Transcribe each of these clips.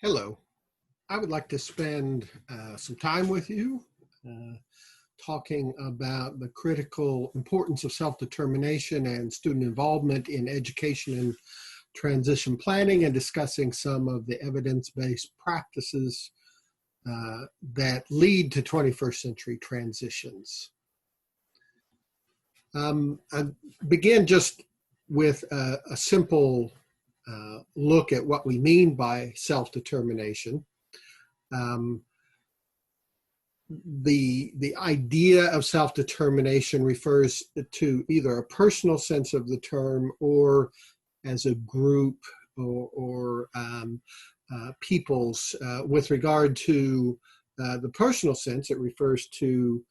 Hello. I would like to spend some time with you talking about the critical importance of self-determination and student involvement in education and transition planning, and discussing some of the evidence-based practices that lead to 21st century transitions. I begin just with a simple look at what we mean by self-determination. The idea of self-determination refers to either a personal sense of the term or as a group or peoples. With regard to the personal sense, it refers to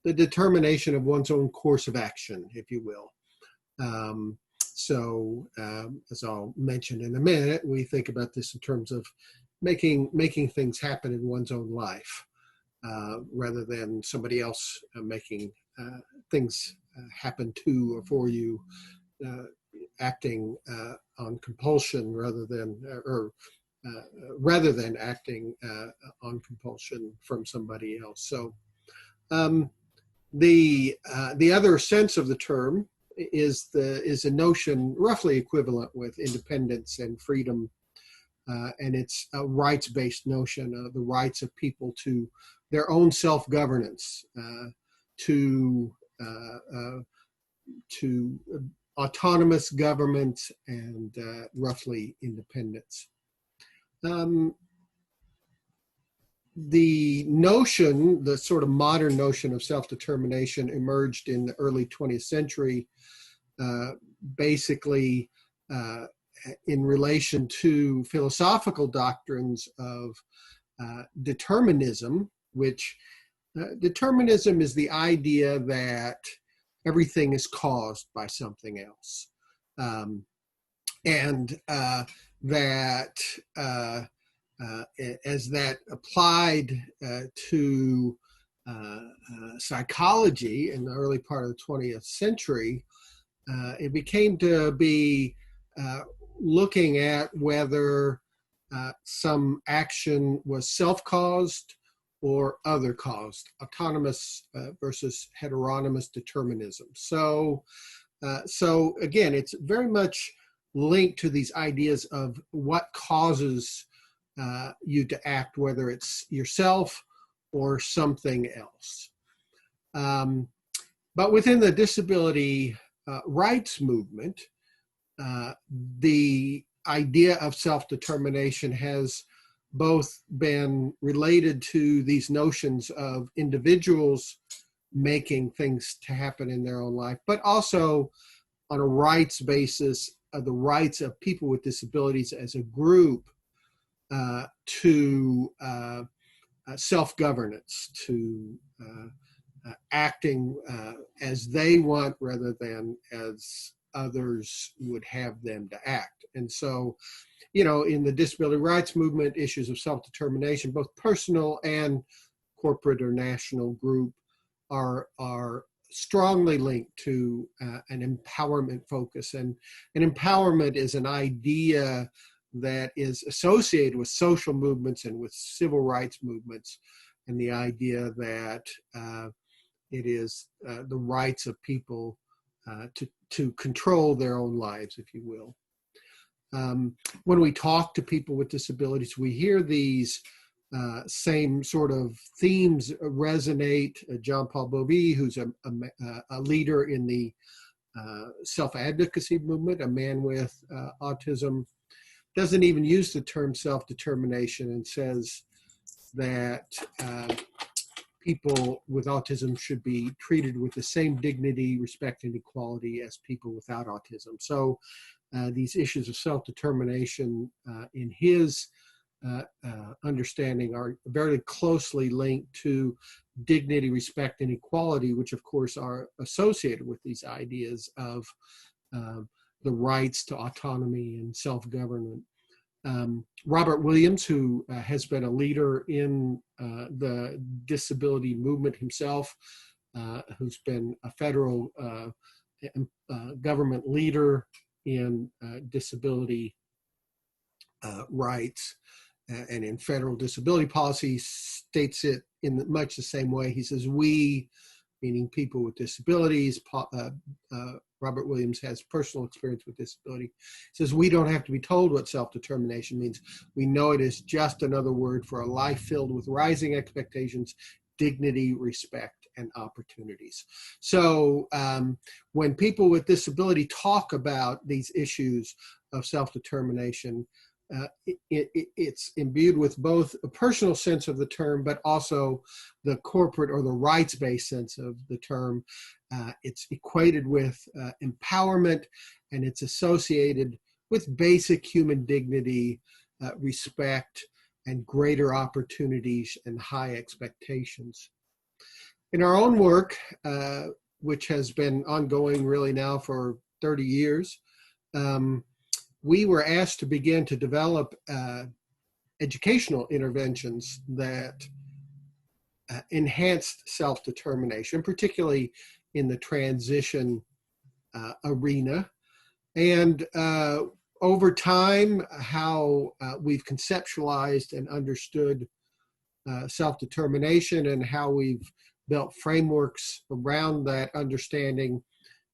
the determination of one's own course of action, if you will. As I'll mention in a minute, we think about this in terms of making things happen in one's own life, rather than somebody else making things happen to or for you, acting on compulsion rather than acting on compulsion from somebody else. So the other sense of the term is a notion roughly equivalent with independence and freedom, and it's a rights-based notion of the rights of people to their own self-governance, to autonomous government, and roughly independence. The notion, the sort of modern notion of self-determination, emerged in the early 20th century, basically in relation to philosophical doctrines of determinism, which determinism is the idea that everything is caused by something else, and that as that applied to psychology in the early part of the 20th century, it became to be looking at whether some action was self-caused or other-caused, autonomous versus heteronymous determinism. So again, it's very much linked to these ideas of what causes you to act, whether it's yourself or something else. But within the disability rights movement, the idea of self-determination has both been related to these notions of individuals making things to happen in their own life, but also on a rights basis of the rights of people with disabilities as a group to self-governance, to acting as they want rather than as others would have them to act. And so, in the disability rights movement, issues of self-determination, both personal and corporate or national group, are strongly linked to an empowerment focus. And an empowerment is an idea that is associated with social movements and with civil rights movements, and the idea that it is the rights of people to control their own lives, if you will. When we talk to people with disabilities, we hear these same sort of themes resonate. John Paul Bovee, who's a leader in the self-advocacy movement, a man with autism, doesn't even use the term self-determination and says that people with autism should be treated with the same dignity, respect, and equality as people without autism. So these issues of self-determination in his understanding are very closely linked to dignity, respect, and equality, which of course are associated with these ideas of the rights to autonomy and self-government. Robert Williams, who has been a leader in the disability movement himself, who's been a federal government leader in disability rights, and in federal disability policy states it in much the same way. He says, we, meaning people with disabilities, Robert Williams has personal experience with disability, says we don't have to be told what self-determination means. We know it is just another word for a life filled with rising expectations, dignity, respect, and opportunities. So when people with disability talk about these issues of self-determination, it's imbued with both a personal sense of the term, but also the corporate or the rights-based sense of the term. It's equated with empowerment, and it's associated with basic human dignity, respect, and greater opportunities and high expectations. In our own work, which has been ongoing really now for 30 years, we were asked to begin to develop educational interventions that enhanced self-determination, particularly in the transition arena. And over time, how we've conceptualized and understood self-determination and how we've built frameworks around that understanding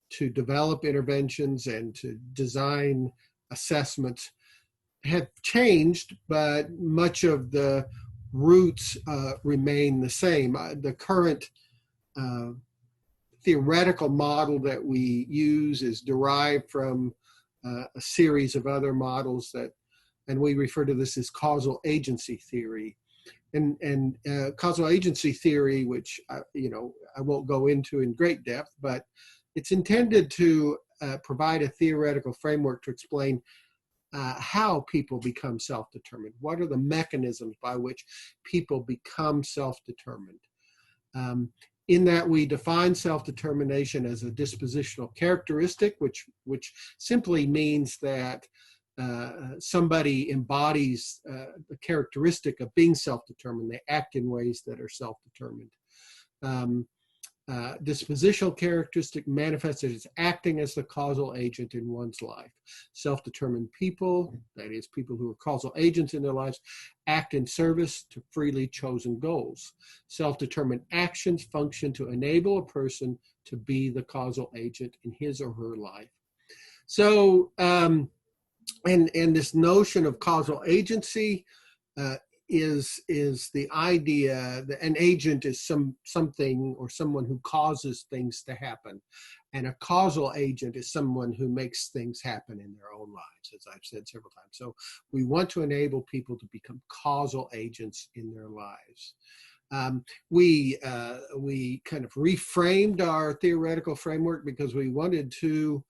to develop interventions and to design assessments have changed, but much of the roots remain the same. The current theoretical model that we use is derived from a series of other models and we refer to this as causal agency theory. And causal agency theory, which I won't go into in great depth, but it's intended to provide a theoretical framework to explain how people become self-determined. What are the mechanisms by which people become self-determined? In that we define self-determination as a dispositional characteristic, which simply means that somebody embodies the characteristic of being self-determined. They act in ways that are self-determined. Dispositional characteristic manifested as acting as the causal agent in one's life. Self-determined people, that is, people who are causal agents in their lives, act in service to freely chosen goals. Self-determined actions function to enable a person to be the causal agent in his or her life. So, and this notion of causal agency is the idea that an agent is something or someone who causes things to happen, and a causal agent is someone who makes things happen in their own lives, as I've said several times. So we want to enable people to become causal agents in their lives. We kind of reframed our theoretical framework because we wanted to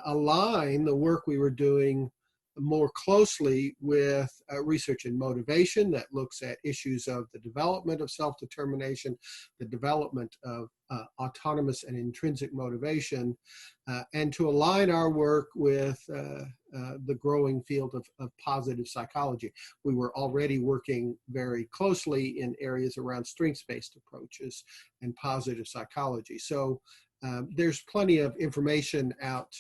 align the work we were doing more closely with research in motivation that looks at issues of the development of self-determination, the development of autonomous and intrinsic motivation, and to align our work with the growing field of positive psychology. We were already working very closely in areas around strengths-based approaches and positive psychology. So there's plenty of information out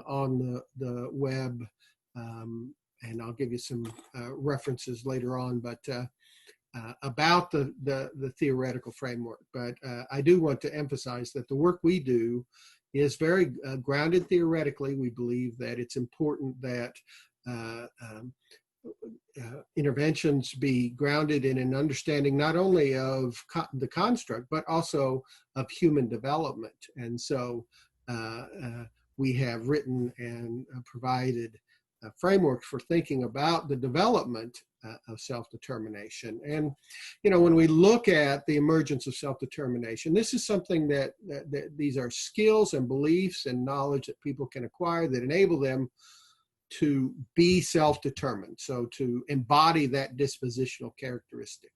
on the web, and I'll give you some references later on, but about the theoretical framework. But I do want to emphasize that the work we do is very grounded theoretically. We believe that it's important that interventions be grounded in an understanding not only of the construct, but also of human development. And so we have written and provided frameworks for thinking about the development of self-determination. And, when we look at the emergence of self-determination, this is something that these are skills and beliefs and knowledge that people can acquire that enable them to be self-determined, so to embody that dispositional characteristic.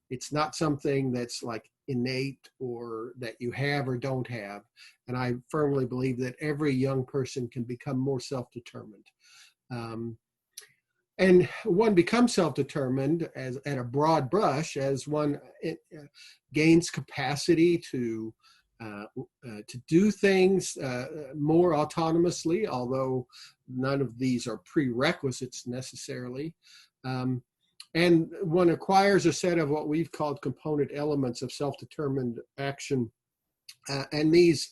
It's not something that's like innate or that you have or don't have. And I firmly believe that every young person can become more self-determined. And one becomes self-determined at a broad brush as one gains capacity to do things more autonomously, although none of these are prerequisites necessarily. And one acquires a set of what we've called component elements of self-determined action. And these,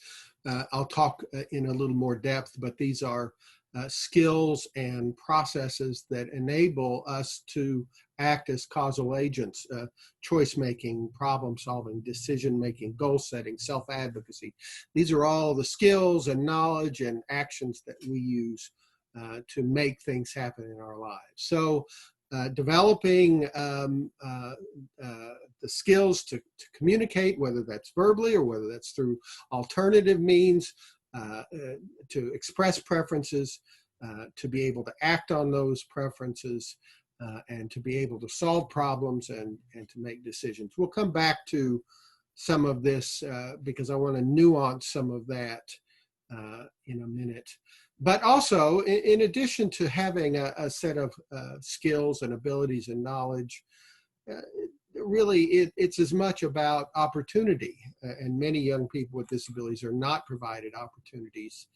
I'll talk in a little more depth, but these are skills and processes that enable us to act as causal agents, choice making, problem solving, decision making, goal setting, self advocacy. These are all the skills and knowledge and actions that we use to make things happen in our lives. So developing the skills to communicate, whether that's verbally or whether that's through alternative means, to express preferences, to be able to act on those preferences, and to be able to solve problems and to make decisions. We'll come back to some of this because I want to nuance some of that in a minute. But also, in addition to having a set of skills and abilities and knowledge, really it's as much about opportunity. And many young people with disabilities are not provided opportunities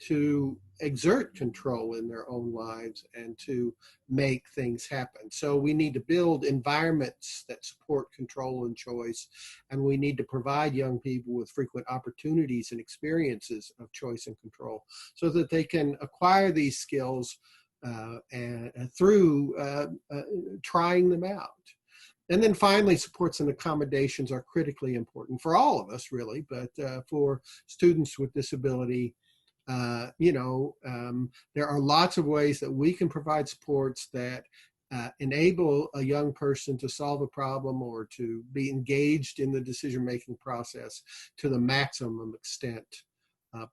to exert control in their own lives and to make things happen. So we need to build environments that support control and choice, and we need to provide young people with frequent opportunities and experiences of choice and control so that they can acquire these skills and through trying them out. And then finally, supports and accommodations are critically important for all of us, really, but for students with disability, there are lots of ways that we can provide supports that enable a young person to solve a problem or to be engaged in the decision-making process to the maximum extent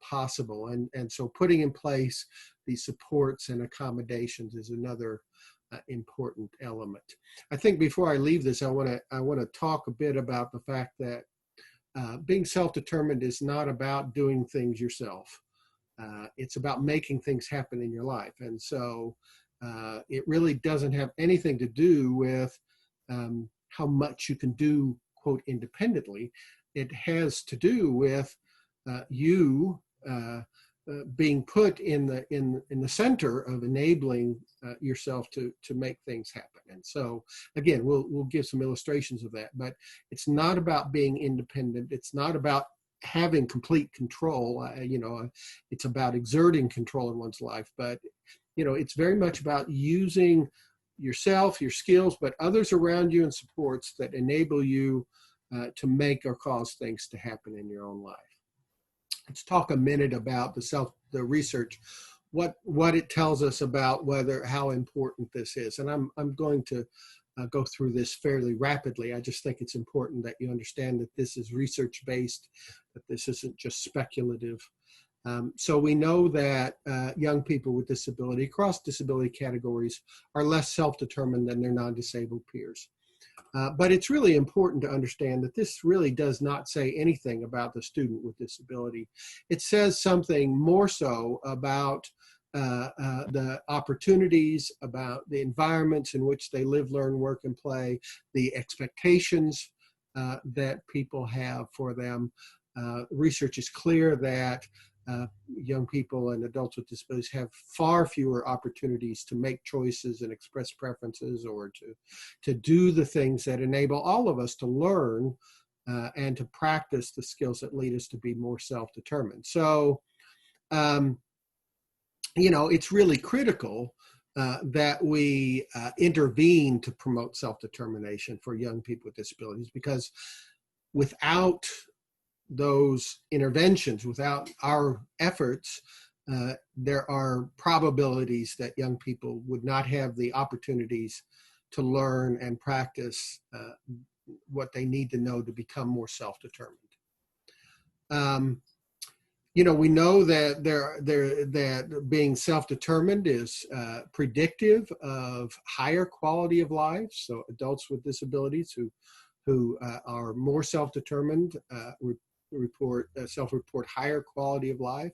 possible. And so putting in place these supports and accommodations is another important element. I think before I leave this, I want to talk a bit about the fact that being self-determined is not about doing things yourself. It's about making things happen in your life. And so it really doesn't have anything to do with how much you can do, quote, independently. It has to do with you being put in the center of enabling yourself to make things happen. And so again, we'll give some illustrations of that, but it's not about being independent. It's not about having complete control. It's about exerting control in one's life, but it's very much about using yourself, your skills, but others around you and supports that enable you to make or cause things to happen in your own life. Let's talk a minute about the research, what it tells us about how important this is. And I'm going to go through this fairly rapidly. I just think it's important that you understand that this is research-based, that this isn't just speculative. So we know that young people with disability across disability categories are less self-determined than their non-disabled peers. But it's really important to understand that this really does not say anything about the student with disability. It says something more so about the opportunities, about the environments in which they live, learn, work, and play, the expectations that people have for them. Research is clear that young people and adults with disabilities have far fewer opportunities to make choices and express preferences or to do the things that enable all of us to learn and to practice the skills that lead us to be more self-determined. So, it's really critical that we intervene to promote self-determination for young people with disabilities, because without those interventions, without our efforts, there are probabilities that young people would not have the opportunities to learn and practice what they need to know to become more self-determined. We know that that being self-determined is predictive of higher quality of life. So adults with disabilities who are more self-determined self-report higher quality of life.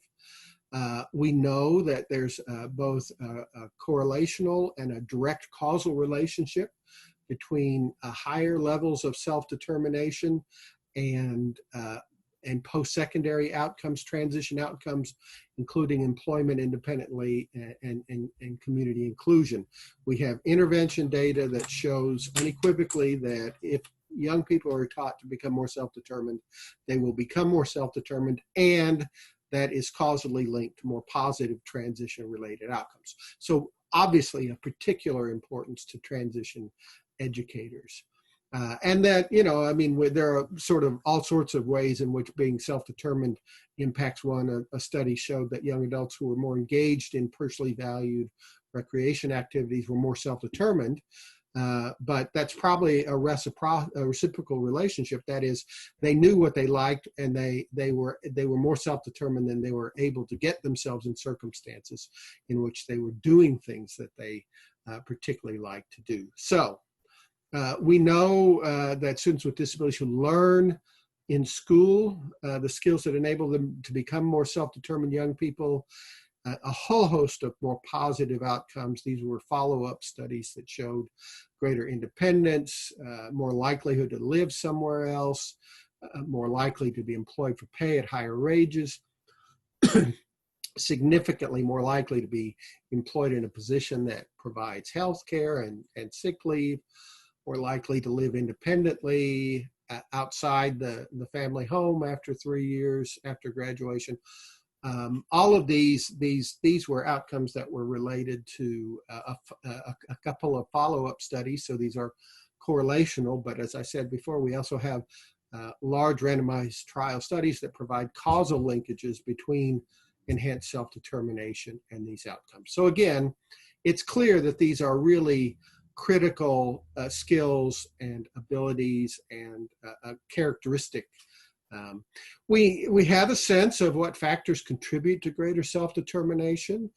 We know that there's both a correlational and a direct causal relationship between higher levels of self-determination and and post-secondary outcomes, transition outcomes, including employment independently and community inclusion. We have intervention data that shows unequivocally that if young people are taught to become more self-determined, they will become more self-determined, and that is causally linked to more positive transition-related outcomes. So obviously a particular importance to transition educators. And that, you know, I mean, there are sort of all sorts of ways in which being self-determined impacts one. A study showed that young adults who were more engaged in personally valued recreation activities were more self-determined. But that's probably a reciprocal relationship. That is, they knew what they liked, and they were more self-determined than they were able to get themselves in circumstances in which they were doing things that they particularly like to do. So we know that students with disabilities who learn in school the skills that enable them to become more self-determined young people, a whole host of more positive outcomes. These were follow-up studies that showed greater independence, more likelihood to live somewhere else, more likely to be employed for pay at higher wages, significantly more likely to be employed in a position that provides health care and sick leave, more likely to live independently outside the family home after 3 years after graduation. All of these were outcomes that were related to a couple of follow-up studies. So these are correlational, but as I said before, we also have large randomized trial studies that provide causal linkages between enhanced self-determination and these outcomes. So again, it's clear that these are really critical skills and abilities and characteristic. We have a sense of what factors contribute to greater self-determination.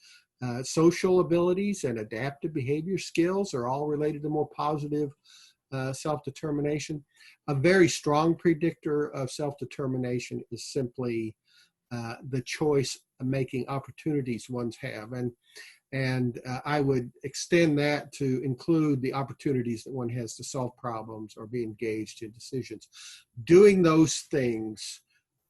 Social abilities and adaptive behavior skills are all related to more positive self-determination. A very strong predictor of self-determination is simply the choice-making opportunities ones have. And I would extend that to include the opportunities that one has to solve problems or be engaged in decisions. Doing those things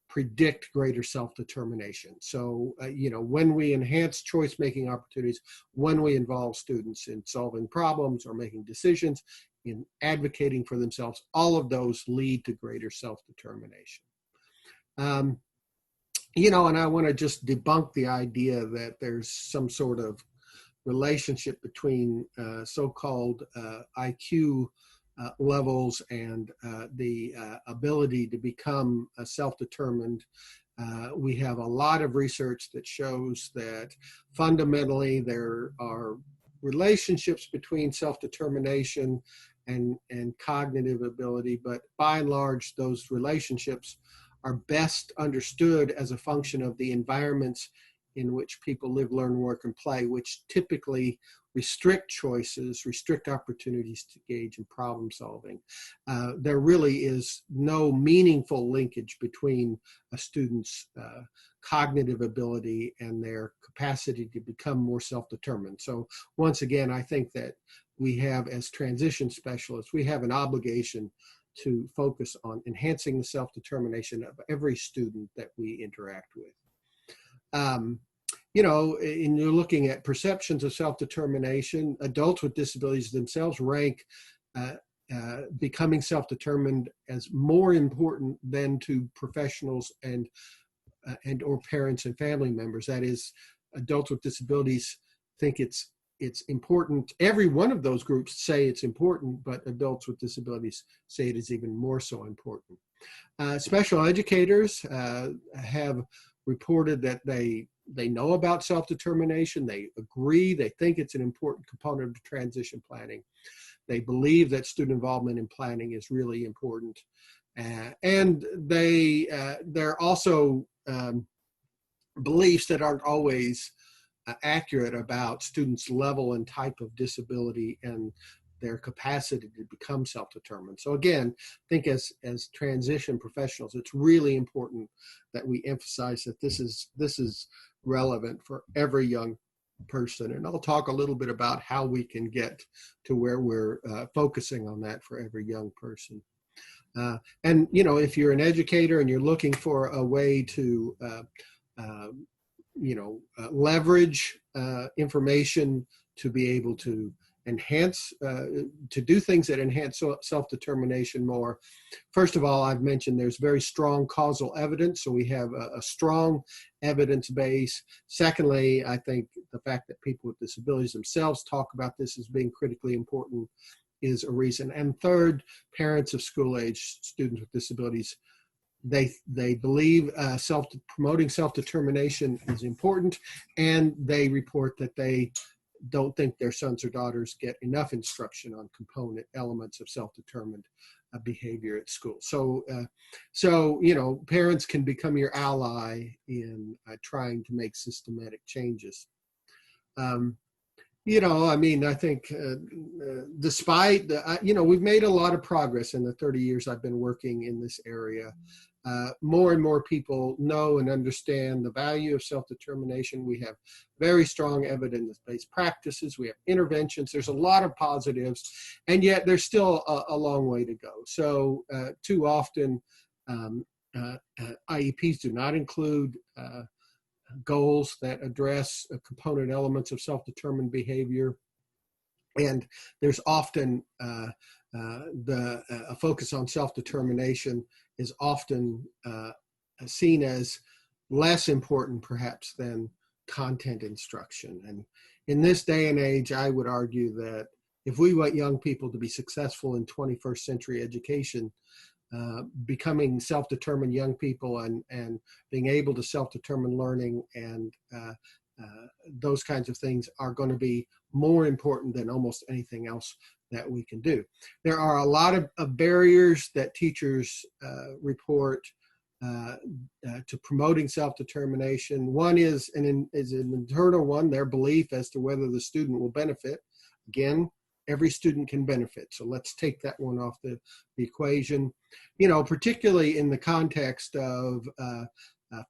predict greater self-determination. So, you know, when we enhance choice-making opportunities, when we involve students in solving problems or making decisions, in advocating for themselves, all of those lead to greater self-determination. You know, and I want to just debunk the idea that there's some sort of relationship between so-called IQ levels and the ability to become self-determined. We have a lot of research that shows that fundamentally there are relationships between self-determination and cognitive ability, but by and large, those relationships are best understood as a function of the environments in which people live, learn, work, and play, which typically restrict choices, restrict opportunities to engage in problem solving. There really is no meaningful linkage between a student's cognitive ability and their capacity to become more self-determined. So once again, I think that we have, as transition specialists, we have an obligation to focus on enhancing the self-determination of every student that we interact with. You know, and you're looking at perceptions of self-determination, adults with disabilities themselves rank becoming self-determined as more important than to professionals and or parents and family members. That is, adults with disabilities think it's important. Every one of those groups say it's important, but adults with disabilities say it is even more so important. Special educators have reported that they know about self-determination, they agree, they think it's an important component of transition planning. They believe that student involvement in planning is really important. And there are also beliefs that aren't always accurate about students' level and type of disability and their capacity to become self-determined. So again, I think as transition professionals, it's really important that we emphasize that this is relevant for every young person. And I'll talk a little bit about how we can get to where we're focusing on that for every young person. And, you know, if you're an educator and you're looking for a way to, leverage information to be able to enhance, to do things that enhance self-determination more. First of all, I've mentioned there's very strong causal evidence, so we have a strong evidence base. Secondly, I think the fact that people with disabilities themselves talk about this as being critically important is a reason. And third, parents of school-age students with disabilities, they believe promoting self-determination is important, and they report that they don't think their sons or daughters get enough instruction on component elements of self-determined behavior at school. So, you know, parents can become your ally in trying to make systematic changes. You know, I mean, I think despite you know, we've made a lot of progress in the 30 years I've been working in this area. More and more people know and understand the value of self-determination. We have very strong evidence-based practices. We have interventions. There's a lot of positives, and yet there's still a long way to go. So too often, IEPs do not include goals that address component elements of self-determined behavior. And there's often a focus on self-determination is often seen as less important perhaps than content instruction. And in this day and age, I would argue that if we want young people to be successful in 21st century education, becoming self-determined young people and being able to self-determine learning and those kinds of things are going to be more important than almost anything else that we can do. There are a lot of barriers that teachers report to promoting self-determination. One is an internal one, their belief as to whether the student will benefit. Again, every student can benefit, so let's take that one off the equation. You know, particularly in the context of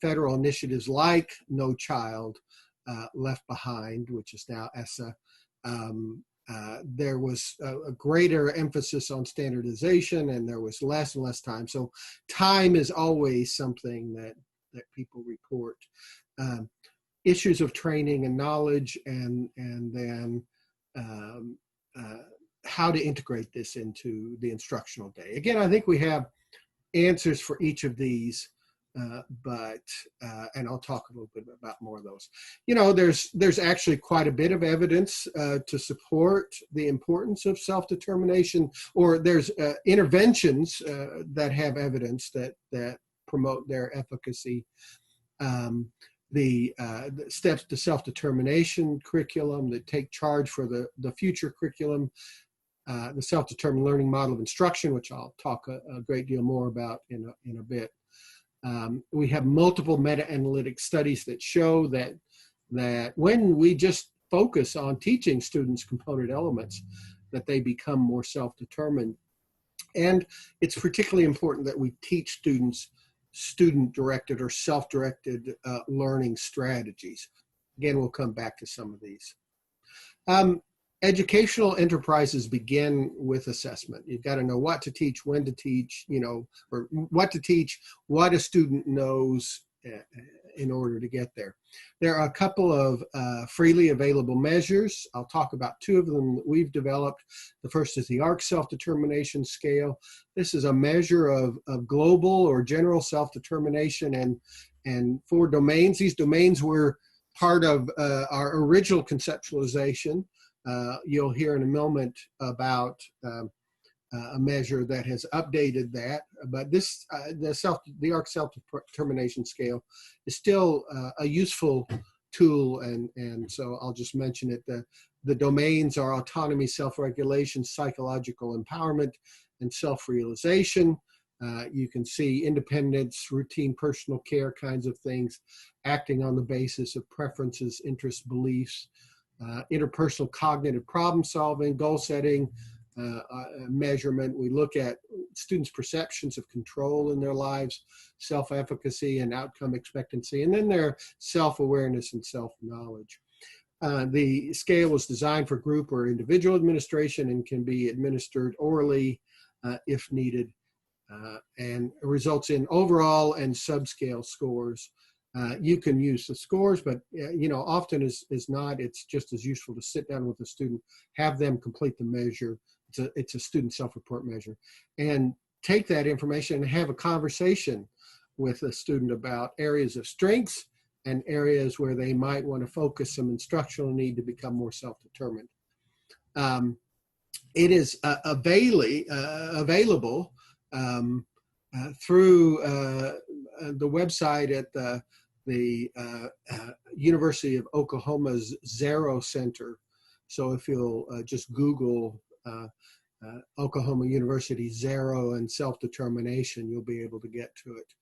federal initiatives like No Child Left Behind, which is now ESSA, there was a greater emphasis on standardization, and there was less and less time. So time is always something that people report. Issues of training and knowledge, and then how to integrate this into the instructional day. Again, I think we have answers for each of these, and I'll talk a little bit about more of those. You know, there's actually quite a bit of evidence to support the importance of self-determination, or there's interventions that have evidence that promote their efficacy. The steps to self-determination curriculum that take charge for the future curriculum, the self-determined learning model of instruction, which I'll talk a great deal more about in a bit. We have multiple meta-analytic studies that show that when we just focus on teaching students component elements, that they become more self-determined. And it's particularly important that we teach students student-directed or self-directed learning strategies. Again, we'll come back to some of these. Educational enterprises begin with assessment. You've got to know what to teach, when to teach, you know, or what to teach, what a student knows in order to get there. There are a couple of freely available measures. I'll talk about two of them that we've developed. The first is the ARC self-determination scale. This is a measure of global or general self-determination and 4 domains. These domains were part of our original conceptualization. You'll hear in a moment about a measure that has updated that, but this the ARC self-determination scale is still a useful tool, and so I'll just mention it. The domains are autonomy, self-regulation, psychological empowerment, and self-realization. You can see independence, routine personal care kinds of things, acting on the basis of preferences, interests, beliefs, interpersonal cognitive problem solving, goal setting, measurement. We look at students' perceptions of control in their lives, self-efficacy and outcome expectancy, and then their self-awareness and self-knowledge. The scale was designed for group or individual administration and can be administered orally if needed. and results in overall and subscale scores. You can use the scores, but often is not. It's just as useful to sit down with the student, have them complete the measure. It's a student self-report measure, and take that information and have a conversation with the student about areas of strengths and areas where they might want to focus some instructional need to become more self-determined. It is available through the website at the University of Oklahoma's Zero Center. So if you'll just Google Oklahoma University Zero and self-determination, you'll be able to get to it.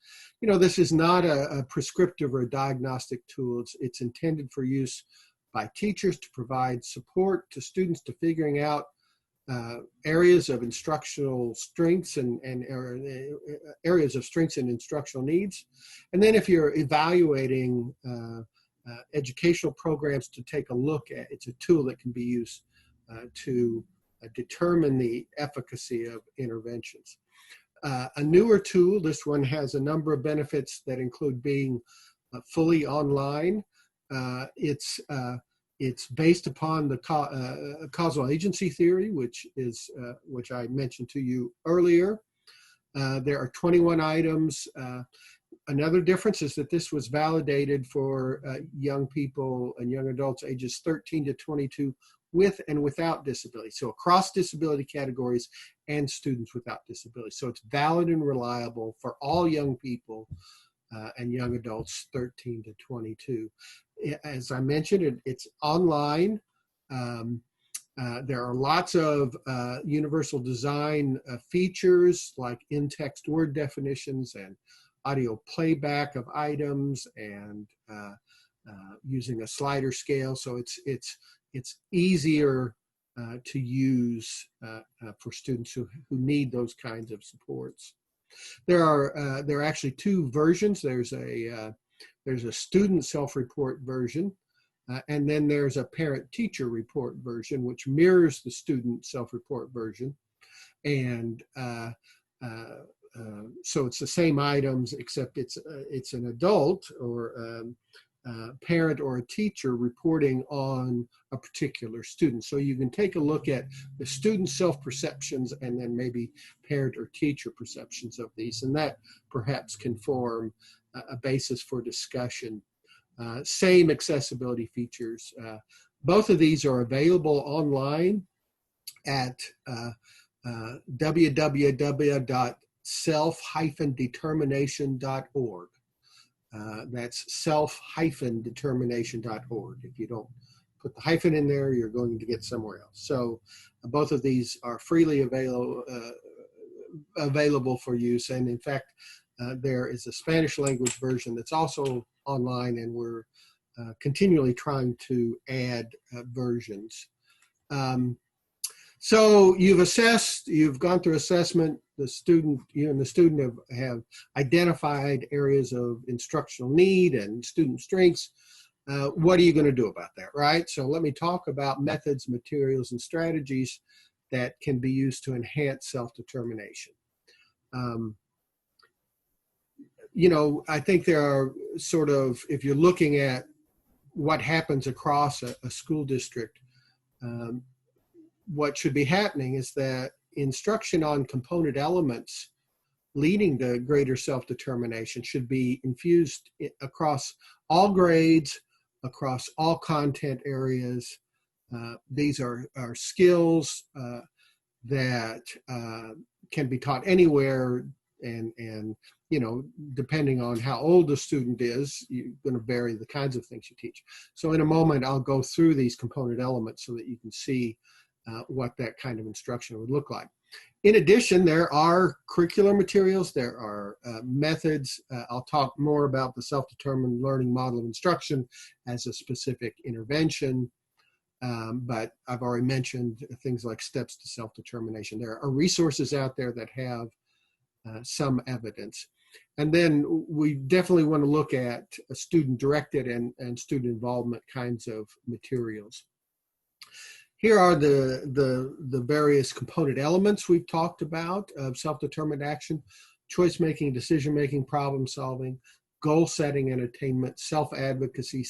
This is not a prescriptive or a diagnostic tool. It's intended for use by teachers to provide support to students to figuring out areas of instructional strengths and areas of strengths and instructional needs. And then if you're evaluating educational programs, to take a look at, it's a tool that can be used to determine the efficacy of interventions. A newer tool, this one has a number of benefits that include being fully online. It's based upon the causal agency theory, which I mentioned to you earlier. There are 21 items. Another difference is that this was validated for young people and young adults ages 13 to 22 with and without disability. So across disability categories and students without disability. So it's valid and reliable for all young people and young adults 13 to 22. As I mentioned, it's online. There are lots of universal design features like in-text word definitions and audio playback of items and using a slider scale. So it's easier to use for students who need those kinds of supports. There are actually two versions. There's a student self-report version, and then there's a parent-teacher report version, which mirrors the student self-report version. And so it's the same items, except it's an adult or parent or a teacher reporting on a particular student. So you can take a look at the student self-perceptions and then maybe parent or teacher perceptions of these, and that perhaps can form a basis for discussion. Same accessibility features. Both of these are available online at www.self-determination.org. That's self-determination.org. If you don't put the hyphen in there, you're going to get somewhere else. So both of these are freely available for use. And in fact, there is a Spanish language version that's also online, and we're continually trying to add versions. So you've gone through assessment, you and the student have identified areas of instructional need and student strengths. What are you going to do about that, right? So let me talk about methods, materials, and strategies that can be used to enhance self-determination. I think there are sort of, if you're looking at what happens across a school district, what should be happening is that instruction on component elements leading to greater self-determination should be infused across all grades, across all content areas. These are skills that can be taught anywhere, and depending on how old the student is, you're going to vary the kinds of things you teach. So in a moment, I'll go through these component elements so that you can see what that kind of instruction would look like. In addition, there are curricular materials, there are methods. I'll talk more about the self-determined learning model of instruction as a specific intervention, but I've already mentioned things like steps to self-determination. There are resources out there that have some evidence. And then we definitely want to look at student-directed and student involvement kinds of materials. Here are the various component elements we've talked about of self-determined action: choice making, decision making, problem solving, goal setting and attainment, self-advocacy,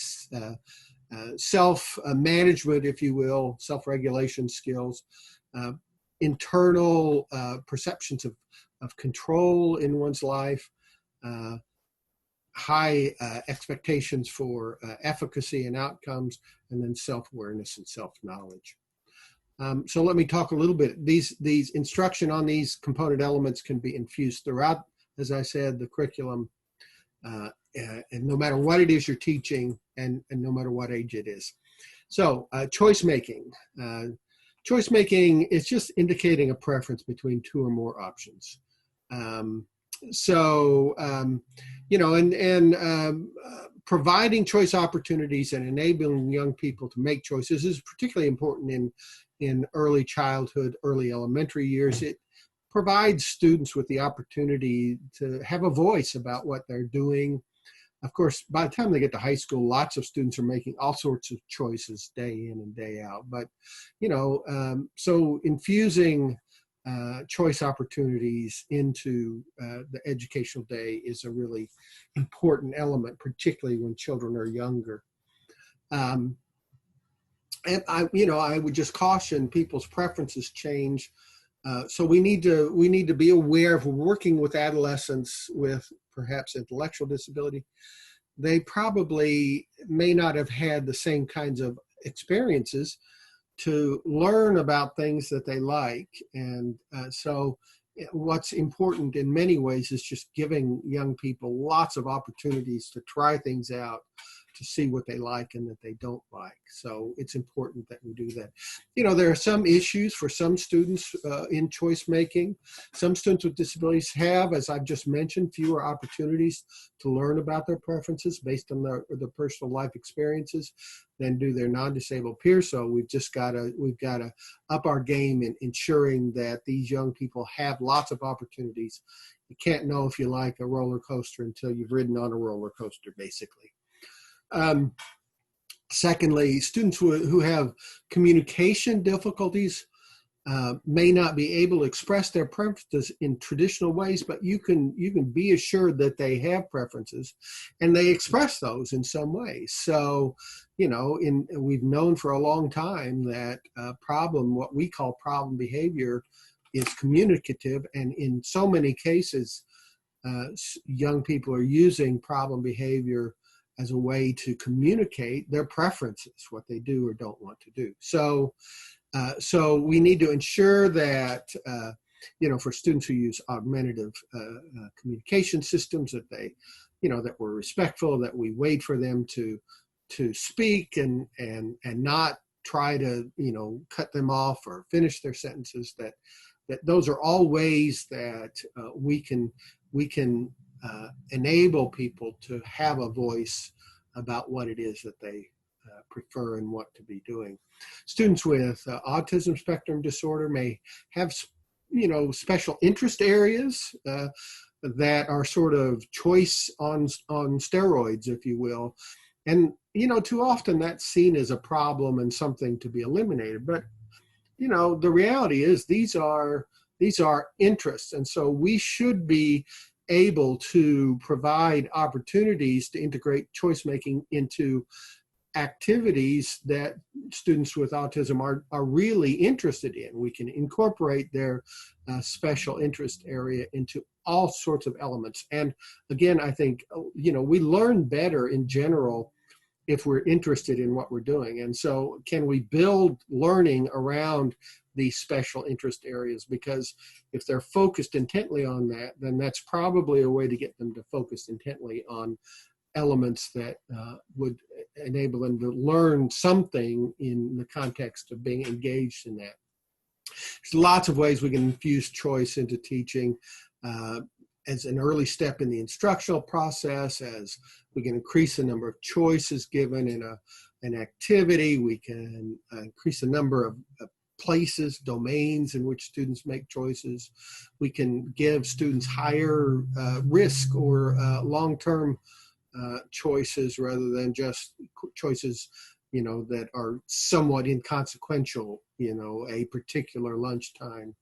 self-management, if you will, self-regulation skills, internal perceptions of control in one's life, high expectations for efficacy and outcomes, and then self-awareness and self-knowledge. So let me talk a little bit. These instruction on these component elements can be infused throughout, as I said, the curriculum, and no matter what it is you're teaching, and no matter what age it is. So choice making. Choice making is just indicating a preference between two or more options. Providing choice opportunities and enabling young people to make choices is particularly important in early childhood, early elementary years. It provides students with the opportunity to have a voice about what they're doing. Of course, by the time they get to high school, lots of students are making all sorts of choices day in and day out. But, so infusing choice opportunities into the educational day is a really important element, particularly when children are younger. And I would just caution people's preferences change. So we need to be aware of working with adolescents with perhaps intellectual disability. They probably may not have had the same kinds of experiences to learn about things that they like. And so what's important in many ways is just giving young people lots of opportunities to try things out, to see what they like and that they don't like. So it's important that we do that. There are some issues for some students in choice making. Some students with disabilities have, as I've just mentioned, fewer opportunities to learn about their preferences based on their personal life experiences than do their non-disabled peers. So we've got to up our game in ensuring that these young people have lots of opportunities. You can't know if you like a roller coaster until you've ridden on a roller coaster, basically. Secondly, students who have communication difficulties may not be able to express their preferences in traditional ways, but you can be assured that they have preferences and they express those in some ways. So, we've known for a long time that what we call problem behavior is communicative, and in so many cases, young people are using problem behavior as a way to communicate their preferences, what they do or don't want to do. So we need to ensure that, for students who use augmentative communication systems, that that we're respectful, that we wait for them to speak and not try to, cut them off or finish their sentences, that those are all ways that we can enable people to have a voice about what it is that they prefer and what to be doing. Students with autism spectrum disorder may have, special interest areas that are sort of choice on steroids, if you will. And, too often that's seen as a problem and something to be eliminated. But, the reality is these are interests. And so we should be able to provide opportunities to integrate choice making into activities that students with autism are really interested in. We can incorporate their special interest area into all sorts of elements. And again, I think, we learn better in general if we're interested in what we're doing. And so can we build learning around these special interest areas? Because if they're focused intently on that, then that's probably a way to get them to focus intently on elements that would enable them to learn something in the context of being engaged in that. There's lots of ways we can infuse choice into teaching as an early step in the instructional process. As we can increase the number of choices given in an activity, we can increase the number of places, domains in which students make choices. We can give students higher risk or long-term choices rather than just choices, that are somewhat inconsequential, a particular lunchtime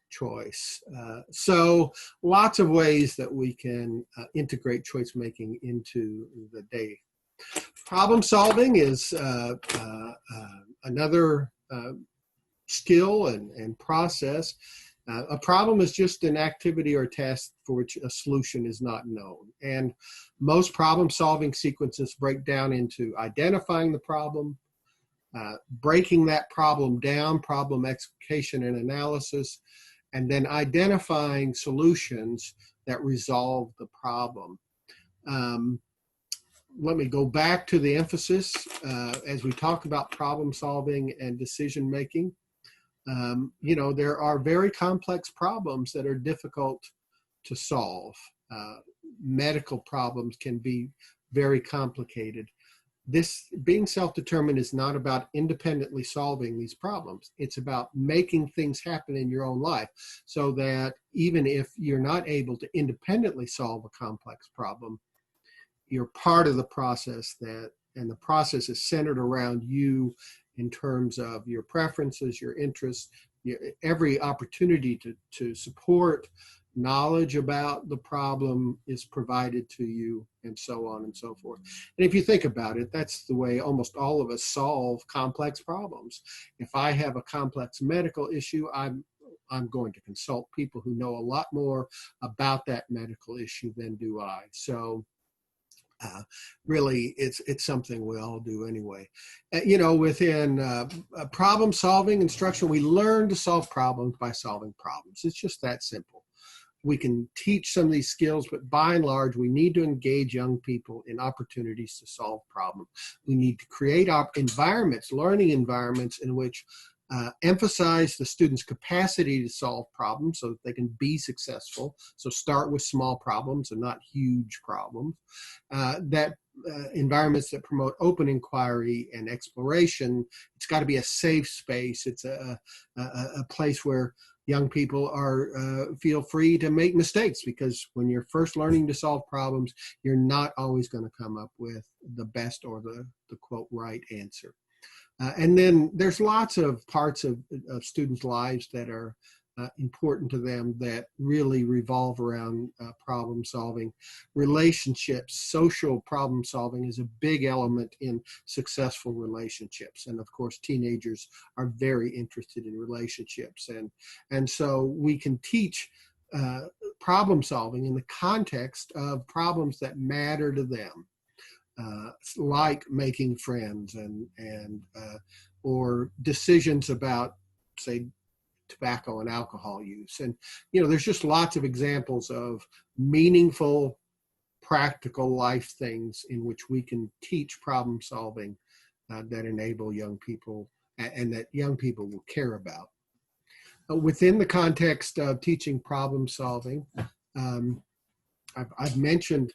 choice. So lots of ways that we can integrate choice making into the day. Problem solving is another skill and process. A problem is just an activity or task for which a solution is not known. And most problem solving sequences break down into identifying the problem, breaking that problem down, problem explication and analysis, and then identifying solutions that resolve the problem. Let me go back to the emphasis as we talk about problem solving and decision making. There are very complex problems that are difficult to solve. Medical problems can be very complicated. This being self-determined is not about independently solving these problems. It's about making things happen in your own life so that even if you're not able to independently solve a complex problem, you're part of the process and the process is centered around you in terms of your preferences, your interests, every opportunity to support knowledge about the problem is provided to you, and so on and so forth. And if you think about it, that's the way almost all of us solve complex problems. If I have a complex medical issue, I'm going to consult people who know a lot more about that medical issue than do I. So really, it's something we all do anyway. Within problem solving instruction, we learn to solve problems by solving problems. It's just that simple. We can teach some of these skills, but by and large, we need to engage young people in opportunities to solve problems. We need to create environments, learning environments in which emphasize the student's capacity to solve problems so that they can be successful. So start with small problems and not huge problems. Environments that promote open inquiry and exploration. It's got to be a safe space. It's a place where young people feel free to make mistakes, because when you're first learning to solve problems, you're not always going to come up with the best or the quote right answer. And then there's lots of parts of students' lives that are important to them that really revolve around problem solving. Relationships, social problem solving is a big element in successful relationships. And of course, teenagers are very interested in relationships. And so we can teach problem solving in the context of problems that matter to them. Like making friends or decisions about, say, tobacco and alcohol use. And, there's just lots of examples of meaningful, practical life things in which we can teach problem solving that enable young people and that young people will care about. Within the context of teaching problem solving, I've mentioned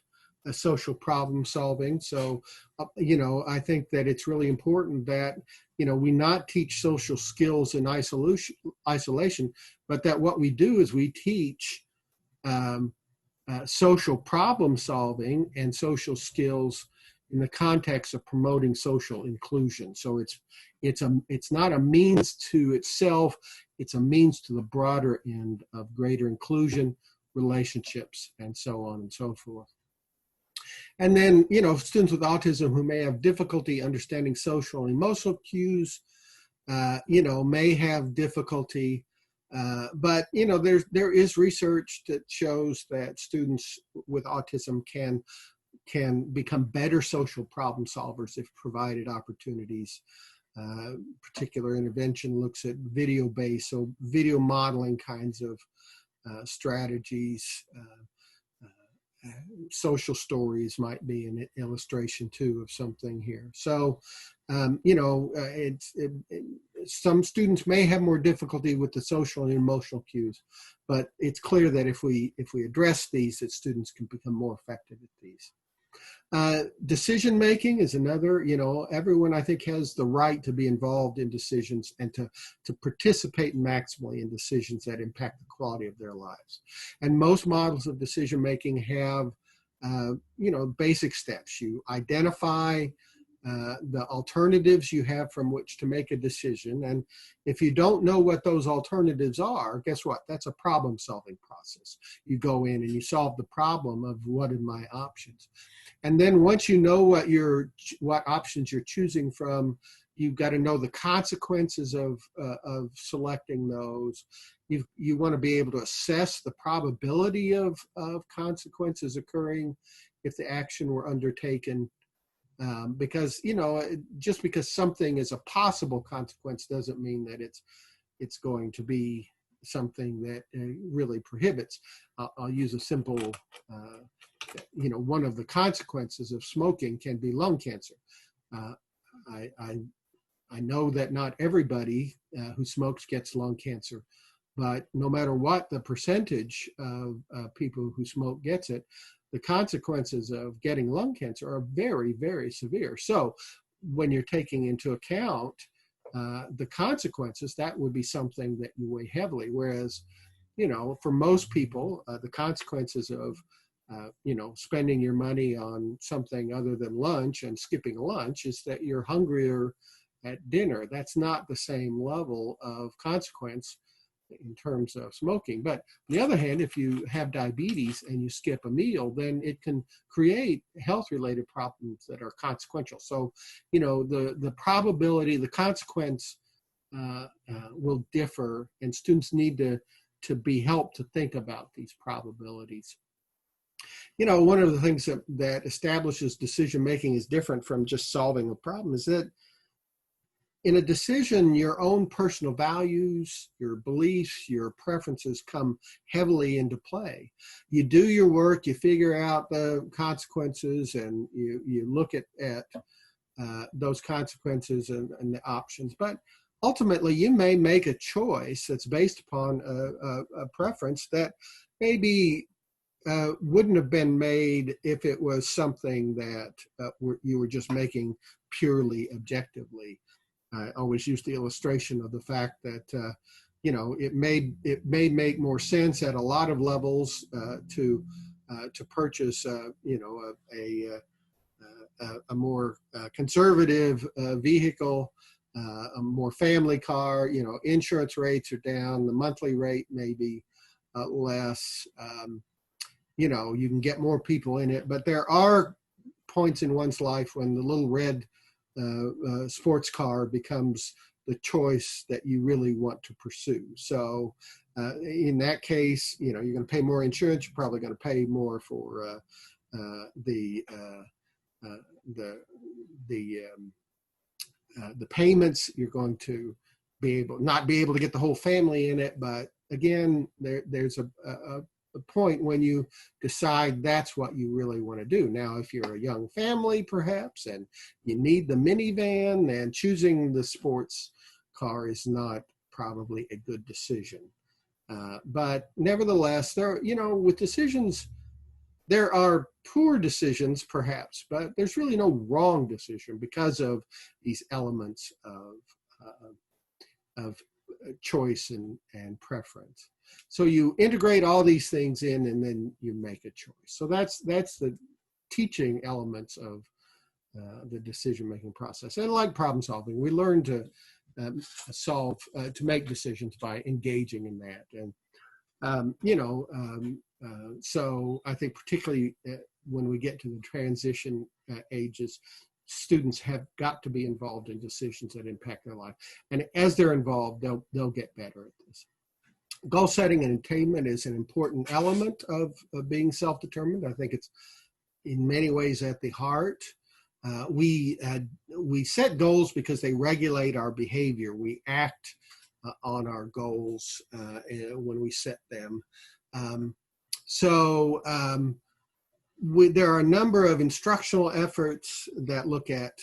social problem solving. So, I think that it's really important that, we not teach social skills in isolation, but that what we do is we teach social problem solving and social skills in the context of promoting social inclusion. So it's not a means to itself, it's a means to the broader end of greater inclusion, relationships, and so on and so forth. And then, students with autism who may have difficulty understanding social and emotional cues, may have difficulty, but, there is research that shows that students with autism can become better social problem solvers if provided opportunities. Particular intervention looks at video-based, so video modeling kinds of strategies. Social stories might be an illustration too of something here. So, some students may have more difficulty with the social and emotional cues, but it's clear that if we address these, that students can become more effective at these. Decision making is another. Everyone, I think, has the right to be involved in decisions and to participate maximally in decisions that impact the quality of their lives. And most models of decision making have basic steps. You identify the alternatives you have from which to make a decision. And if you don't know what those alternatives are, guess what? That's a problem-solving process. You go in and you solve the problem of what are my options. And then once you know what options you're choosing from, you've got to know the consequences of selecting those. You want to be able to assess the probability of consequences occurring if the action were undertaken. Because, you know, just because something is a possible consequence doesn't mean that it's going to be something that really prohibits. I'll use a simple, you know, one of the consequences of smoking can be lung cancer. I know that not everybody who smokes gets lung cancer, but no matter what the percentage of people who smoke gets it, the consequences of getting lung cancer are very, very severe. So when you're taking into account the consequences, that would be something that you weigh heavily. Whereas, you know, for most people, the consequences of, you know, spending your money on something other than lunch and skipping lunch is that you're hungrier at dinner. That's not the same level of consequence in terms of smoking. But on the other hand, if you have diabetes and you skip a meal, then it can create health-related problems that are consequential. So, you know, the probability, the consequence will differ, and students need to be helped to think about these probabilities. You know, one of the things that establishes decision-making is different from just solving a problem is that in a decision, your own personal values, your beliefs, your preferences come heavily into play. You do your work, you figure out the consequences, and you look at those consequences and the options. But ultimately, you may make a choice that's based upon a preference that maybe wouldn't have been made if it was something that you were just making purely objectively. I always use the illustration of the fact that you know, it may make more sense at a lot of levels to purchase you know, a more conservative vehicle, a more family car. You know, insurance rates are down, the monthly rate may be less. You know, you can get more people in it, but there are points in one's life when the little red sports car becomes the choice that you really want to pursue. So in that case, you know, you're going to pay more insurance. You're probably going to pay more for the payments. You're going to not be able to get the whole family in it. But again, there's a point when you decide that's what you really want to do. Now, if you're a young family, perhaps, and you need the minivan, then choosing the sports car is not probably a good decision. But nevertheless, you know, with decisions, there are poor decisions, perhaps, but there's really no wrong decision because of these elements of choice and preference. So you integrate all these things in, and then you make a choice. So that's the teaching elements of the decision-making process. And like problem solving, we learn to to make decisions by engaging in that. And you know, so I think particularly when we get to the transition ages, students have got to be involved in decisions that impact their life. And as they're involved, they'll get better at this. Goal setting and attainment is an important element of being self-determined. I think it's in many ways at the heart. We set goals because they regulate our behavior. We act on our goals when we set them. There are a number of instructional efforts that look at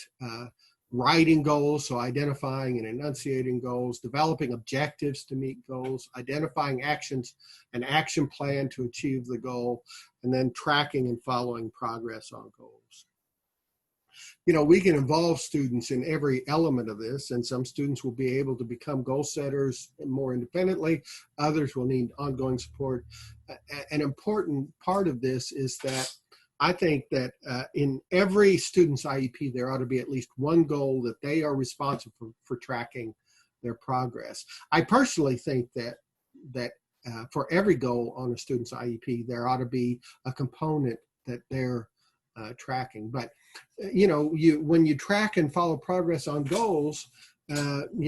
writing goals, so identifying and enunciating goals, developing objectives to meet goals, identifying actions, an action plan to achieve the goal, and then tracking and following progress on goals. You know, we can involve students in every element of this, and some students will be able to become goal setters more independently. Others will need ongoing support. An important part of this is that I think that in every student's IEP, there ought to be at least one goal that they are responsible for tracking their progress. I personally think that for every goal on a student's IEP, there ought to be a component that they're tracking. But when you track and follow progress on goals, it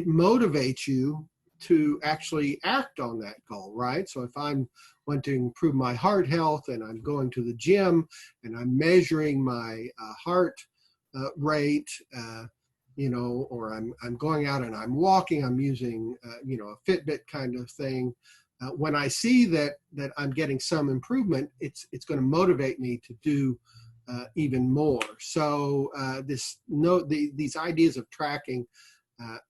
motivates you to actually act on that goal, right? So if I'm want to improve my heart health and I'm going to the gym and I'm measuring my heart rate, or I'm going out and I'm walking, I'm using, a Fitbit kind of thing. When I see that I'm getting some improvement, it's going to motivate me to do even more. So these ideas of tracking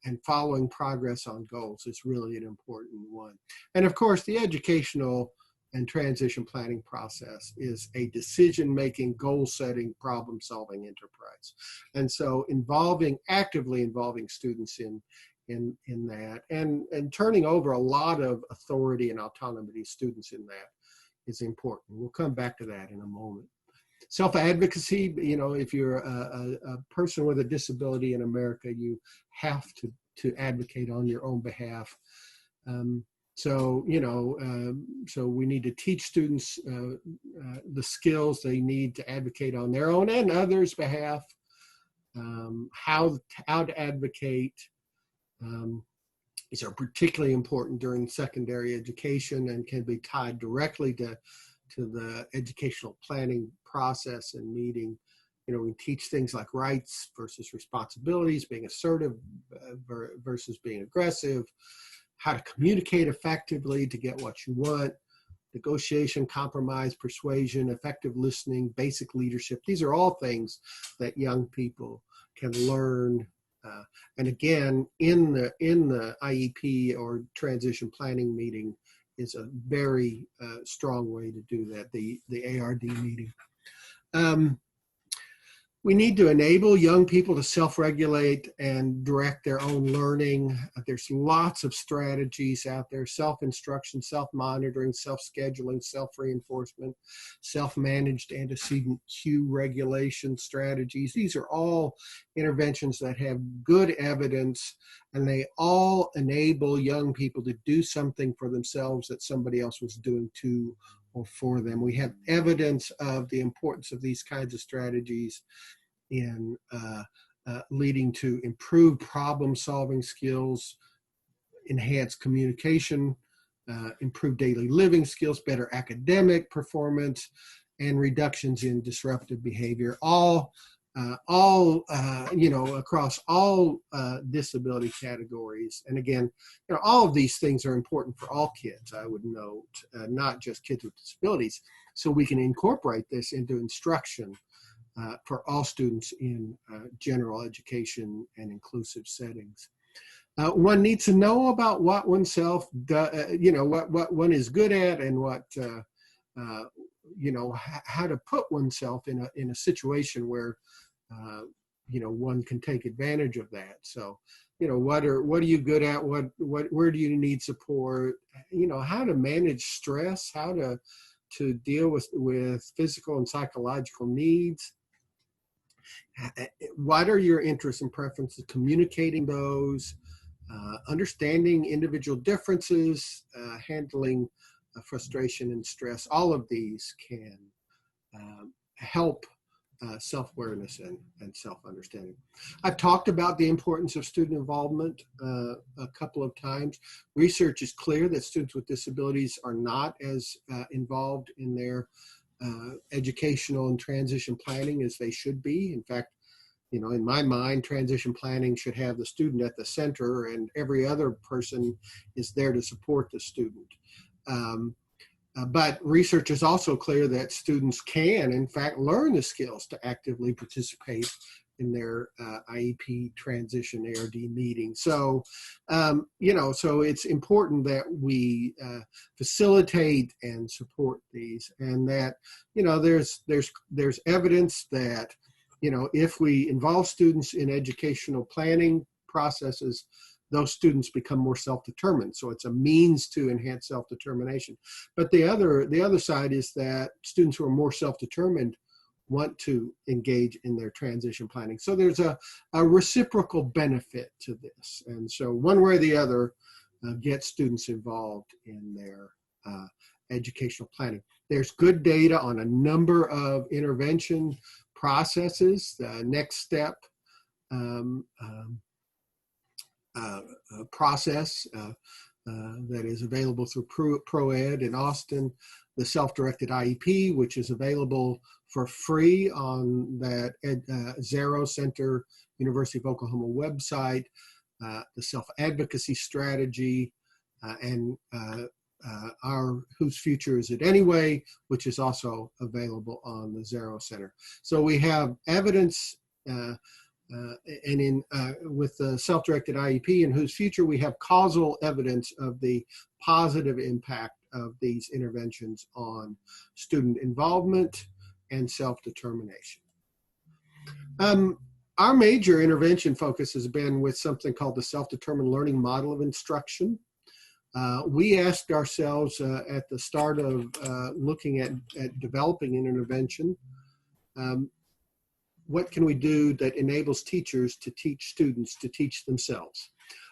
and following progress on goals is really an important one. And of course, the educational and transition planning process is a decision-making, goal-setting, problem-solving enterprise. And so actively involving students in that and turning over a lot of authority and autonomy to students in that is important. We'll come back to that in a moment. Self-advocacy, if you're a person with a disability in America, you have to advocate on your own behalf. So we need to teach students the skills they need to advocate on their own and others' behalf, how to advocate. These are particularly important during secondary education and can be tied directly to the educational planning process and meeting. We teach things like rights versus responsibilities, being assertive versus being aggressive, how to communicate effectively to get what you want, negotiation, compromise, persuasion, effective listening, basic leadership. These are all things that young people can learn. And again, in the IEP or transition planning meeting is a very strong way to do that, the ARD meeting. We need to enable young people to self-regulate and direct their own learning. There's lots of strategies out there: self-instruction, self-monitoring, self-scheduling, self-reinforcement, self-managed antecedent cue regulation strategies. These are all interventions that have good evidence, and they all enable young people to do something for themselves that somebody else was doing to or for them. We have evidence of the importance of these kinds of strategies in leading to improved problem-solving skills, enhanced communication, improved daily living skills, better academic performance, and reductions in disruptive behavior, all across all disability categories. And again, all of these things are important for all kids, I would note, not just kids with disabilities. So we can incorporate this into instruction for all students in general education and inclusive settings. One needs to know about what oneself does, what one is good at, and what how to put oneself in a situation where one can take advantage of that. So, what are you good at? Where do you need support? How to manage stress, how to deal with physical and psychological needs. What are your interests and preferences? Communicating those, understanding individual differences, handling frustration and stress. All of these can help self-awareness and self-understanding. I've talked about the importance of student involvement a couple of times. Research is clear that students with disabilities are not as involved in their educational and transition planning as they should be. In fact, in my mind, transition planning should have the student at the center, and every other person is there to support the student. But research is also clear that students can, in fact, learn the skills to actively participate in their IEP transition ARD meeting. So, so it's important that we facilitate and support these, and that, there's evidence that, if we involve students in educational planning processes, those students become more self-determined. So it's a means to enhance self-determination. But the other side is that students who are more self-determined want to engage in their transition planning. So there's a reciprocal benefit to this. And so one way or the other, get students involved in their educational planning. There's good data on a number of intervention processes. The next step process that is available through ProEd in Austin, the self-directed IEP, which is available for free on that Zero Center, University of Oklahoma website, the self-advocacy strategy, and our Whose Future Is It Anyway, which is also available on the Zero Center. So we have evidence, and with the self-directed IEP and Whose Future, we have causal evidence of the positive impact of these interventions on student involvement and self-determination. Our major intervention focus has been with something called the self-determined learning model of instruction. We asked ourselves at the start of looking at developing an intervention, what can we do that enables teachers to teach students to teach themselves?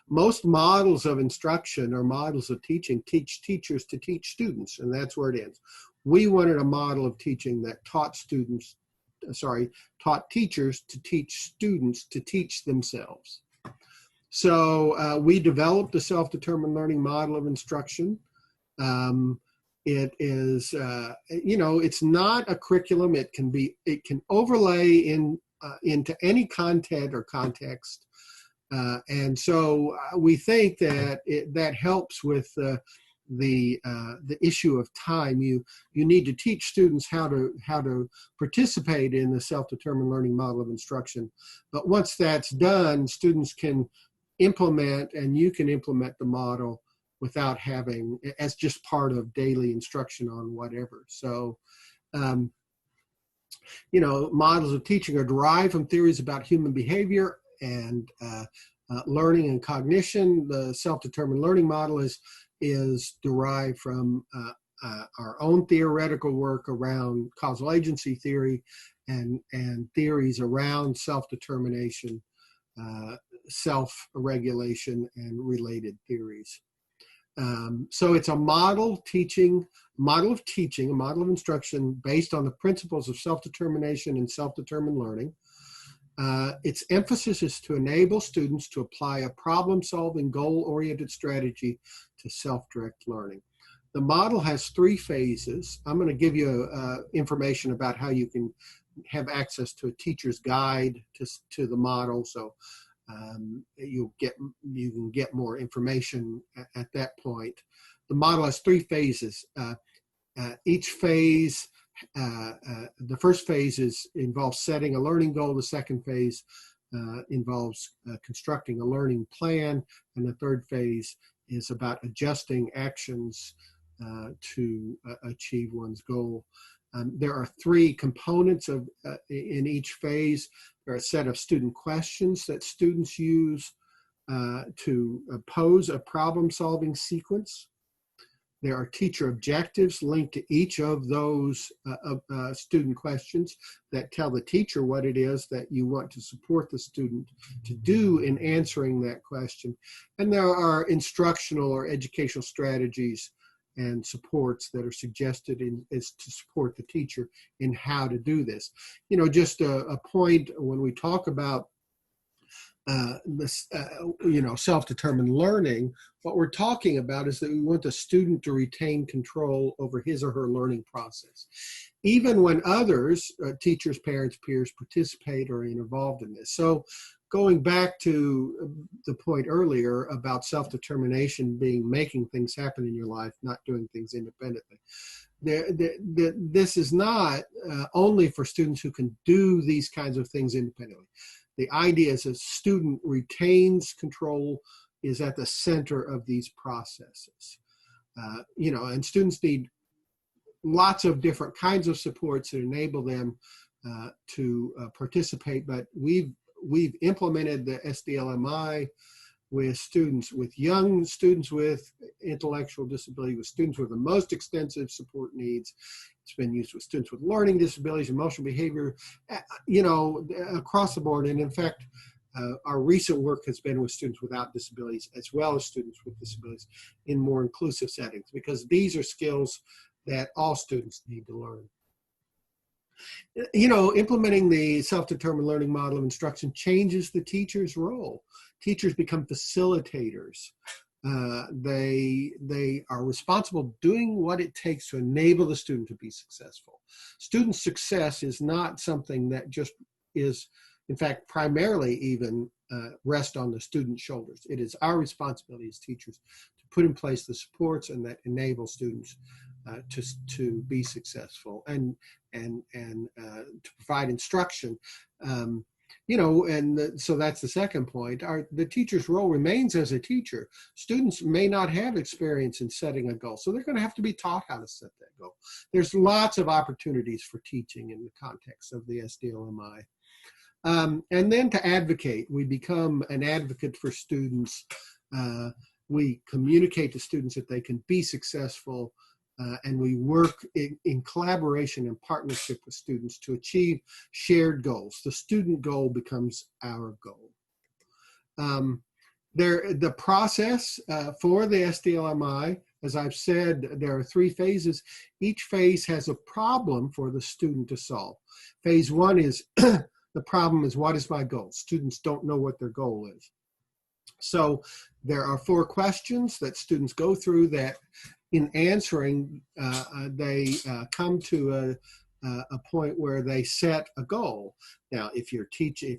Most models of instruction or models of teaching teach teachers to teach students, and that's where it ends. We wanted a model of teaching that taught teachers to teach students to teach themselves. So we developed a self-determined learning model of instruction. It is, it's not a curriculum. It can overlay into any content or context. And so we think that that helps with the issue of time. You need to teach students how to participate in the self-determined learning model of instruction. But once that's done, students can implement, and you can implement the model without having, as just part of daily instruction on whatever. So, models of teaching are derived from theories about human behavior and learning and cognition. The self-determined learning model is derived from our own theoretical work around causal agency theory and theories around self-determination, self-regulation, and related theories. So it's a model of teaching, a model of instruction based on the principles of self-determination and self-determined learning. Its emphasis is to enable students to apply a problem-solving, goal-oriented strategy to self-direct learning. The model has 3 phases. I'm going to give you information about how you can have access to a teacher's guide to the model. So you can get more information at that point. The model has 3 phases. Each phase, the first phase involves setting a learning goal. The second phase involves constructing a learning plan. And the third phase is about adjusting actions to achieve one's goal. There are 3 components in each phase. There are a set of student questions that students use to pose a problem-solving sequence. There are teacher objectives linked to each of those student questions that tell the teacher what it is that you want to support the student to do in answering that question. And there are instructional or educational strategies and supports that are suggested is to support the teacher in how to do this. Just a point when we talk about self-determined learning, what we're talking about is that we want the student to retain control over his or her learning process, even when others, teachers, parents, peers, participate or are involved in this. So going back to the point earlier about self-determination being making things happen in your life, not doing things independently. This is not only for students who can do these kinds of things independently. The idea is a student retains control, is at the center of these processes. And students need lots of different kinds of supports that enable them to participate, but we've implemented the SDLMI, with students, with young students with intellectual disability, with students with the most extensive support needs. It's been used with students with learning disabilities, emotional behavior, across the board. And in fact, our recent work has been with students without disabilities as well as students with disabilities in more inclusive settings, because these are skills that all students need to learn. Implementing the self-determined learning model of instruction changes the teacher's role. Teachers become facilitators. They are responsible doing what it takes to enable the student to be successful. Student success is not something that just is, in fact, primarily even rest on the student's shoulders. It is our responsibility as teachers to put in place the supports and that enable students to be successful and to provide instruction. So that's the second point. The teacher's role remains as a teacher. Students may not have experience in setting a goal, so they're going to have to be taught how to set that goal. There's lots of opportunities for teaching in the context of the SDLMI. And then to advocate, we become an advocate for students. We communicate to students that they can be successful, and we work in collaboration and partnership with students to achieve shared goals. The student goal becomes our goal. The process for the SDLMI, as I've said, there are 3 phases. Each phase has a problem for the student to solve. Phase 1 is the problem is, what is my goal? Students don't know what their goal is. So there are 4 questions that students go through that in answering, they come to a point where they set a goal. Now, if you're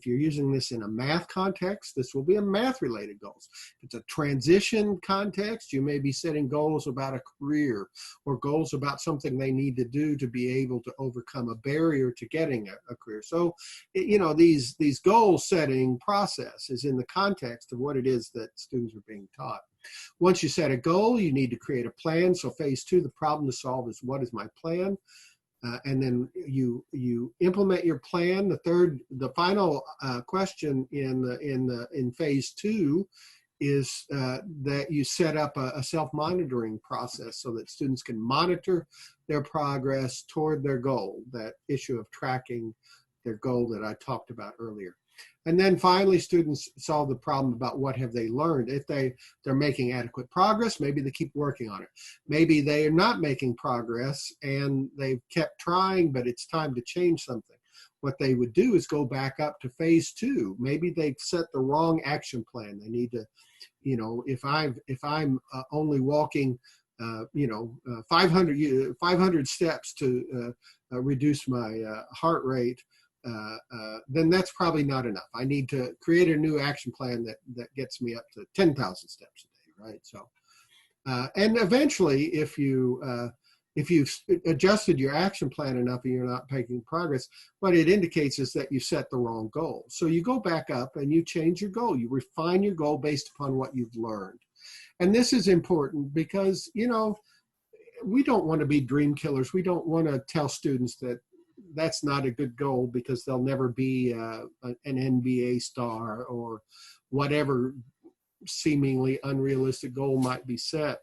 using this in a math context, this will be a math-related goals. If it's a transition context, you may be setting goals about a career or goals about something they need to do to be able to overcome a barrier to getting a career. So, these goal-setting process is in the context of what it is that students are being taught. Once you set a goal, you need to create a plan. So phase 2, the problem to solve is, what is my plan? And then you implement your plan. The final question in phase 2 is that you set up a self-monitoring process so that students can monitor their progress toward their goal, that issue of tracking their goal that I talked about earlier. And then finally, students solve the problem about what have they learned. If they're making adequate progress, maybe they keep working on it. Maybe they are not making progress and they've kept trying, but it's time to change something. What they would do is go back up to phase 2. Maybe they've set the wrong action plan. They need to, if I'm only walking 500 steps to reduce my heart rate, then that's probably not enough. I need to create a new action plan that gets me up to 10,000 steps a day, right? So, and eventually, if you've adjusted your action plan enough and you're not making progress, what it indicates is that you set the wrong goal. So you go back up and you change your goal. You refine your goal based upon what you've learned. And this is important because, we don't want to be dream killers. We don't want to tell students that that's not a good goal because they'll never be an NBA star or whatever seemingly unrealistic goal might be set.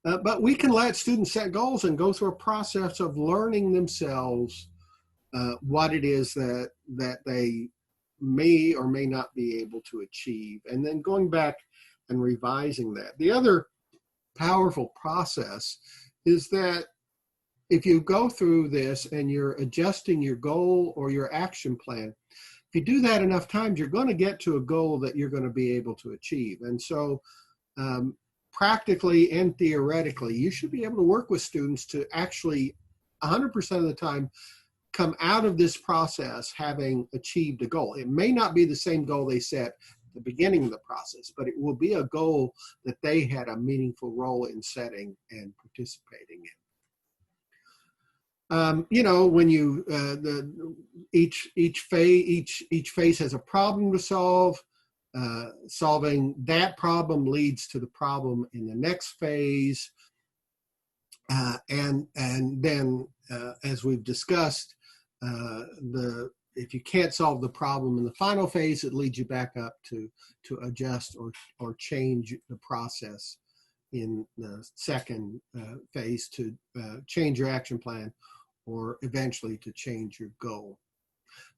But we can let students set goals and go through a process of learning themselves what it is that they may or may not be able to achieve, and then going back and revising that. The other powerful process is that if you go through this and you're adjusting your goal or your action plan, if you do that enough times, you're going to get to a goal that you're going to be able to achieve. And so practically and theoretically, you should be able to work with students to actually 100% of the time come out of this process having achieved a goal. It may not be the same goal they set at the beginning of the process, but it will be a goal that they had a meaningful role in setting and participating in. When you each phase has a problem to solve. Solving that problem leads to the problem in the next phase, and then as we've discussed, if you can't solve the problem in the final phase, it leads you back up to adjust or change the process in the second phase to change your action plan or eventually to change your goal.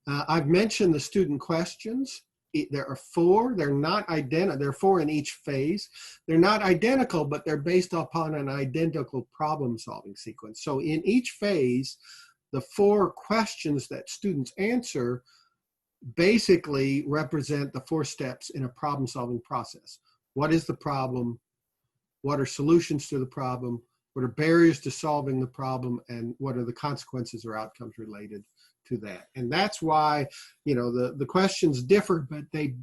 I've mentioned the student questions. There are 4. They're not identical. There are 4 in each phase. They're not identical, but they're based upon an identical problem-solving sequence. So in each phase, the 4 questions that students answer basically represent the 4 steps in a problem-solving process. What is the problem? What are solutions to the problem? What are barriers to solving the problem? And what are the consequences or outcomes related to that? And that's why, you know, the questions differ, but they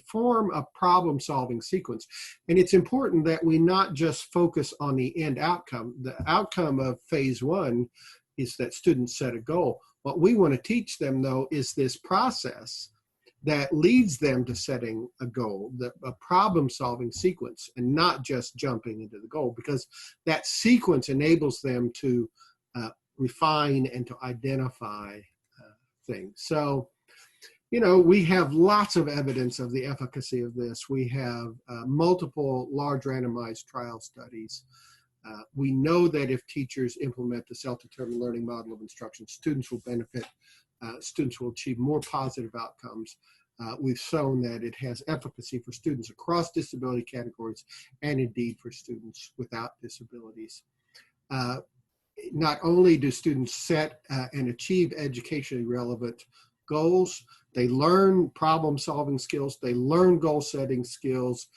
form a problem-solving sequence. And it's important that we not just focus on the end outcome. The outcome of phase 1 is that students set a goal. What we want to teach them, though, is this process that leads them to setting a goal, a problem-solving sequence, and not just jumping into the goal, because that sequence enables them to refine and to identify things. So, you know, we have lots of evidence of the efficacy of this. We have multiple large randomized trial studies. We know that if teachers implement the self-determined learning model of instruction, students will benefit, students will achieve more positive outcomes. We've shown that it has efficacy for students across disability categories and indeed for students without disabilities. Not only do students set and achieve educationally relevant goals, they learn problem-solving skills, they learn goal-setting skills,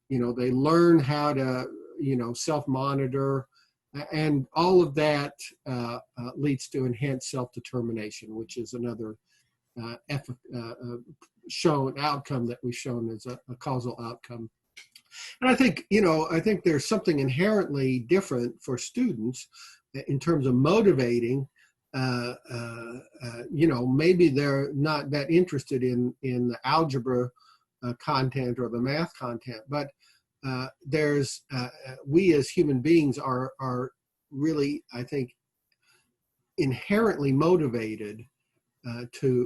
you know, they learn how to, you know, self-monitor, and all of that leads to enhanced self-determination, which is another shown outcome that we've shown as a causal outcome. And I think, you know, I think there's something inherently different for students in terms of motivating. You know, maybe they're not that interested in the algebra content or the math content, but there's we as human beings are really, I think, inherently motivated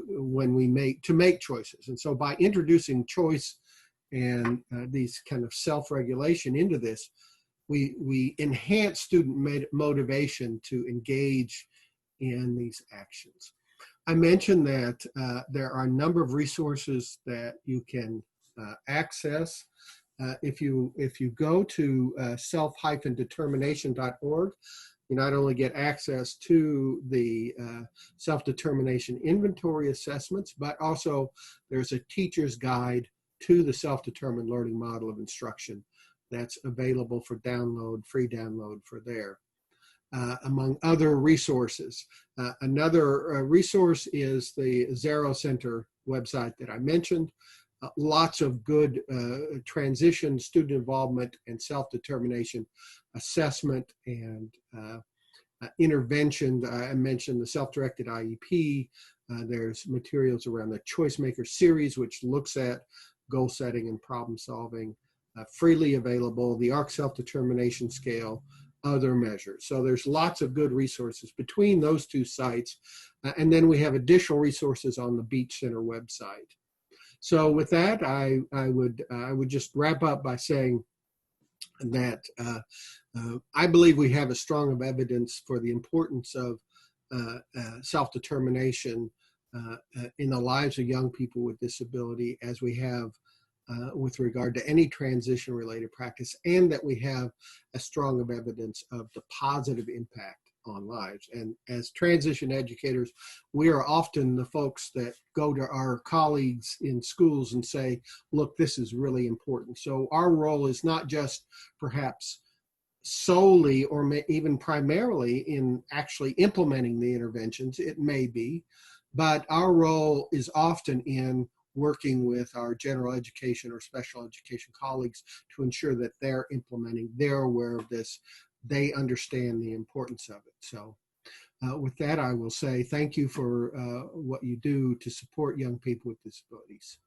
when we make choices. And so by introducing choice and these kind of self-regulation into this, we enhance student motivation to engage in these actions. I mentioned that there are a number of resources that you can access. If you go to self-determination.org, you not only get access to the self-determination inventory assessments, but also there's a teacher's guide to the self-determined learning model of instruction that's available for download, free download for there. Among other resources. Another resource is the Zero Center website that I mentioned. Lots of good transition, student involvement, and self-determination assessment and intervention. I mentioned the self-directed IEP. There's materials around the Choice Maker series, which looks at goal setting and problem solving. Freely available, the ARC self-determination scale, other measures. So there's lots of good resources between those 2 sites. And then we have additional resources on the Beach Center website. So with that, I would just wrap up by saying that I believe we have a strong evidence for the importance of self-determination in the lives of young people with disability, as we have with regard to any transition-related practice, and that we have a strong evidence of the positive impact on lives. And as transition educators, we are often the folks that go to our colleagues in schools and say, look, this is really important. So our role is not just perhaps solely or even primarily in actually implementing the interventions. It may be, but our role is often in working with our general education or special education colleagues to ensure that they're implementing, they're aware of this, they understand the importance of it. So with that, I will say thank you for what you do to support young people with disabilities.